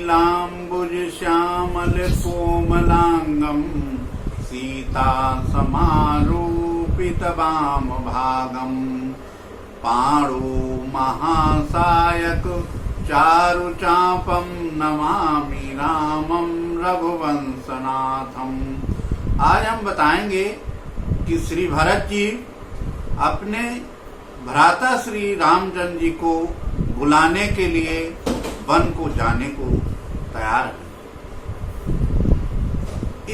नीलाम्बुज श्यामल कोमलांगम सीता समारूपित वाम भागम पाणु महासायक चारु चापम नमामि रामम रघुवंशनाथम। आज हम बताएंगे कि श्री भरत जी अपने भ्राता श्री रामचंद्र जी को बुलाने के लिए वन को जाने को तैयार है।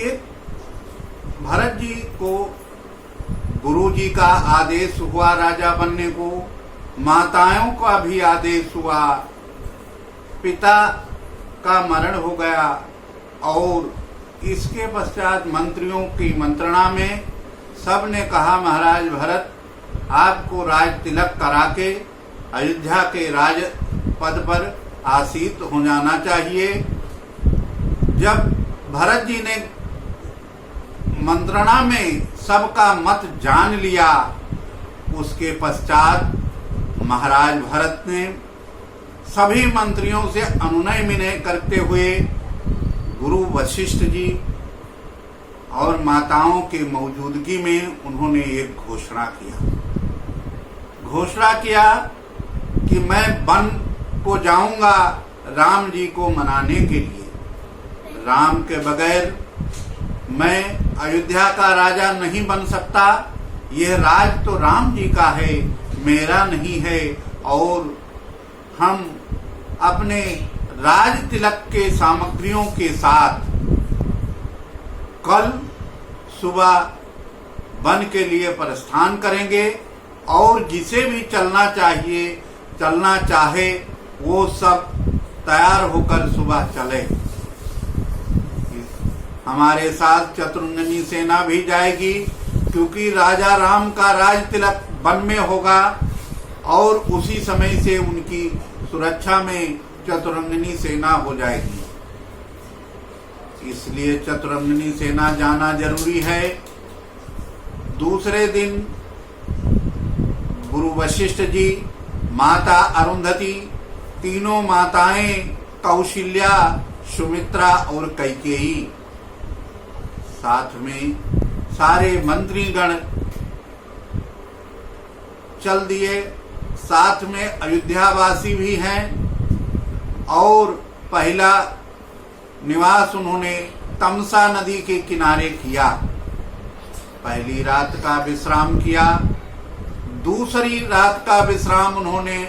एक भरत जी को गुरु जी का आदेश हुआ राजा बनने को, माताओं का भी आदेश हुआ, पिता का मरण हो गया और इसके पश्चात मंत्रियों की मंत्रणा में सबने कहा महाराज भरत आपको राज तिलक करा के अयोध्या के राज पद पर आसीत हो जाना चाहिए। जब भरत जी ने मंत्रणा में सबका मत जान लिया, उसके पश्चात महाराज भरत ने सभी मंत्रियों से अनुनय विनय करते हुए गुरु वशिष्ठ जी और माताओं की मौजूदगी में उन्होंने एक घोषणा किया कि मैं वन को जाऊंगा राम जी को मनाने के लिए। राम के बगैर मैं अयोध्या का राजा नहीं बन सकता। यह राज तो राम जी का है, मेरा नहीं है। और हम अपने राज तिलक के सामग्रियों के साथ कल सुबह वन के लिए प्रस्थान करेंगे और जिसे भी चलना चाहे वो सब तैयार होकर सुबह चले। हमारे साथ चतुरंगिनी सेना भी जाएगी क्योंकि राजा राम का राज तिलक वन में होगा और उसी समय से उनकी सुरक्षा में चतुरंगिनी सेना हो जाएगी। इसलिए चतुरंगिनी सेना जाना जरूरी है। दूसरे दिन गुरु वशिष्ठ जी, माता अरुंधति, तीनों माताएं कौशल्या, सुमित्रा और कैकेयी, साथ में सारे मंत्रीगण चल दिए। साथ में अयोध्यावासी भी हैं और पहला निवास उन्होंने तमसा नदी के किनारे किया। पहली रात का विश्राम किया। दूसरी रात का विश्राम उन्होंने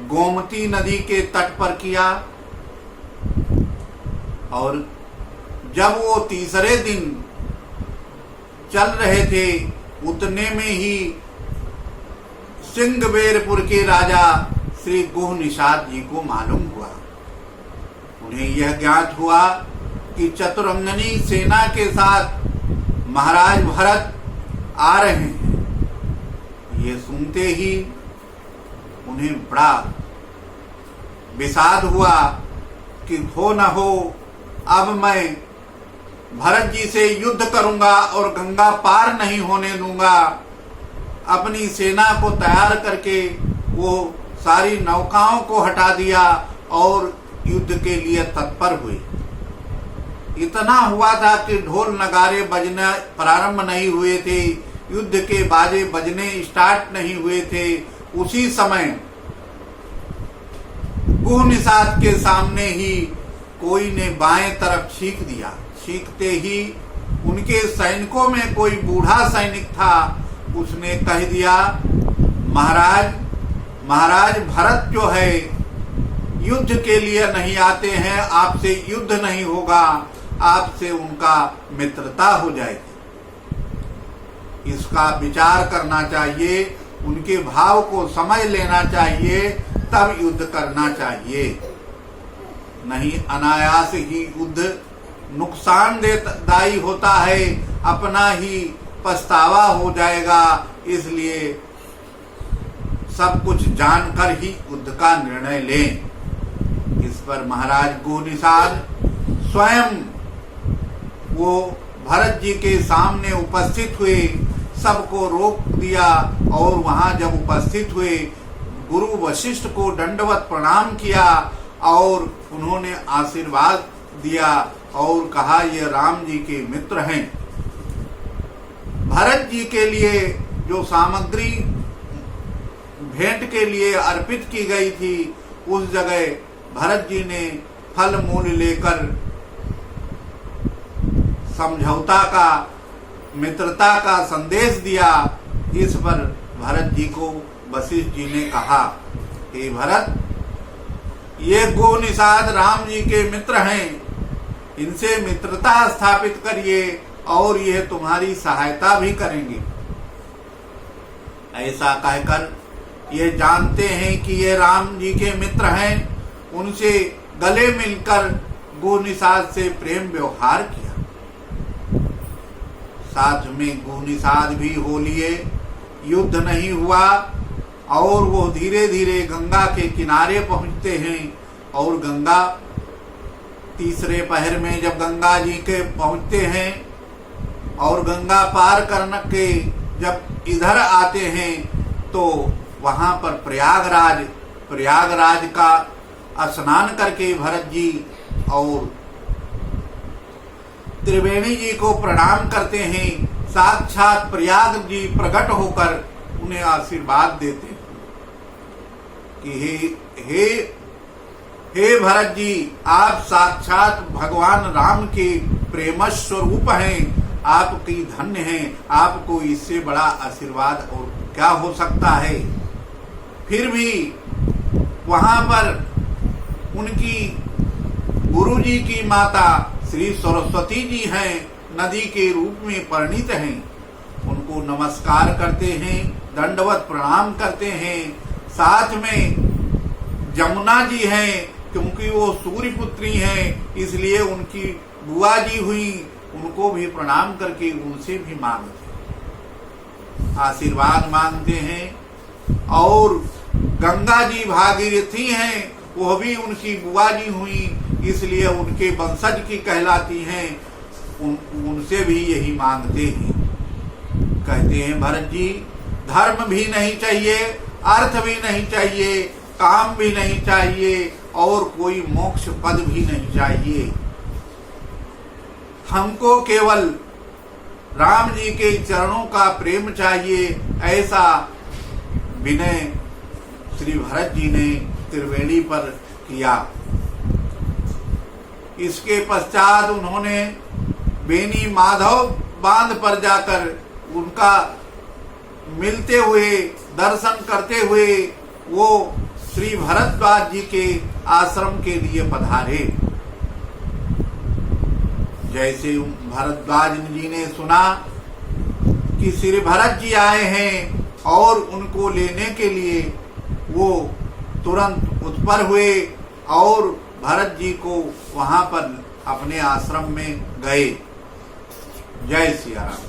गोमती नदी के तट पर किया और जब वो तीसरे दिन चल रहे थे उतने में ही सिंहबेरपुर के राजा श्री गुह निषाद जी को मालूम हुआ। उन्हें यह ज्ञात हुआ कि चतुरंगिनी सेना के साथ महाराज भरत आ रहे हैं। ये सुनते ही उन्हें बड़ा विषाद हुआ कि हो न हो अब मैं भरत जी से युद्ध करूंगा और गंगा पार नहीं होने दूंगा। अपनी सेना को तैयार करके वो सारी नौकाओं को हटा दिया और युद्ध के लिए तत्पर हुए। इतना हुआ था कि ढोल नगारे बजने प्रारंभ नहीं हुए थे, युद्ध के बाजे बजने स्टार्ट नहीं हुए थे। उसी समय गुह निषाद के सामने ही कोई ने बाएं तरफ छींक दिया। छींकते ही उनके सैनिकों में कोई बूढ़ा सैनिक था, उसने कह दिया महाराज भरत जो है युद्ध के लिए नहीं आते हैं, आपसे युद्ध नहीं होगा, आपसे उनका मित्रता हो जाएगी। इसका विचार करना चाहिए, उनके भाव को समझ लेना चाहिए, तब युद्ध करना चाहिए। नहीं अनायास ही युद्ध नुकसानदायी होता है, अपना ही पछतावा हो जाएगा। इसलिए सब कुछ जानकर ही युद्ध का निर्णय लें। इस पर महाराज गुह निषाद स्वयं वो भरत जी के सामने उपस्थित हुए, सबको रोक दिया और वहां जब उपस्थित हुए गुरु वशिष्ठ को दंडवत प्रणाम किया और उन्होंने आशीर्वाद दिया और कहा ये राम जी के मित्र हैं। भरत जी के लिए जो सामग्री भेंट के लिए अर्पित की गई थी, उस जगह भरत जी ने फल मूल लेकर समझौता का, मित्रता का संदेश दिया। इस पर भरत जी को वशिष्ठ जी ने कहा, हे भरत, ये गो निषाद राम जी के मित्र हैं, इनसे मित्रता स्थापित करिए और यह तुम्हारी सहायता भी करेंगे। ऐसा कहकर ये जानते हैं कि ये राम जी के मित्र हैं, उनसे गले मिलकर गो निषाद से प्रेम व्यवहार किया। साथ में गो निषाद भी हो लिए, युद्ध नहीं हुआ और वो धीरे धीरे गंगा के किनारे पहुंचते हैं। और गंगा तीसरे पहर में जब गंगा जी के पहुंचते हैं और गंगा पार करने के जब इधर आते हैं तो वहां पर प्रयागराज का स्नान करके भरत जी और त्रिवेणी जी को प्रणाम करते हैं। साक्षात प्रयाग जी प्रकट होकर उन्हें आशीर्वाद देते हैं कि हे भरत जी, आप साक्षात भगवान राम के प्रेम स्वरूप हैं, आपकी धन्य हैं, आपको इससे बड़ा आशीर्वाद और क्या हो सकता है। फिर भी वहां पर उनकी गुरु जी की माता श्री सरस्वती जी हैं, नदी के रूप में परिणित हैं। उनको नमस्कार करते हैं, दंडवत प्रणाम करते हैं। साथ में जमुना जी हैं, क्योंकि वो सूर्य पुत्री हैं, इसलिए उनकी बुआ जी हुई, उनको भी प्रणाम करके उनसे भी मांगते, आशीर्वाद मांगते हैं। और गंगा जी भागीरथी हैं, वो भी उनकी बुआ जी हुई, इसलिए उनके वंशज की कहलाती हैं, उनसे भी यही मांगते हैं। कहते हैं भरत जी, धर्म भी नहीं चाहिए, अर्थ भी नहीं चाहिए, काम भी नहीं चाहिए और कोई मोक्ष पद भी नहीं चाहिए। हमको केवल राम जी के चरणों का प्रेम चाहिए। ऐसा विनय श्री भरत जी ने त्रिवेणी पर किया। इसके पश्चात उन्होंने बेनी माधव बांध पर जाकर उनका मिलते हुए, दर्शन करते हुए वो श्री भरद्वाज जी के आश्रम के लिए पधारे। जैसे भरद्वाज जी ने सुना कि श्री भरत जी आए हैं और उनको लेने के लिए वो तुरंत उत्पर हुए और भरत जी को वहां पर अपने आश्रम में गए। जय सिया राम।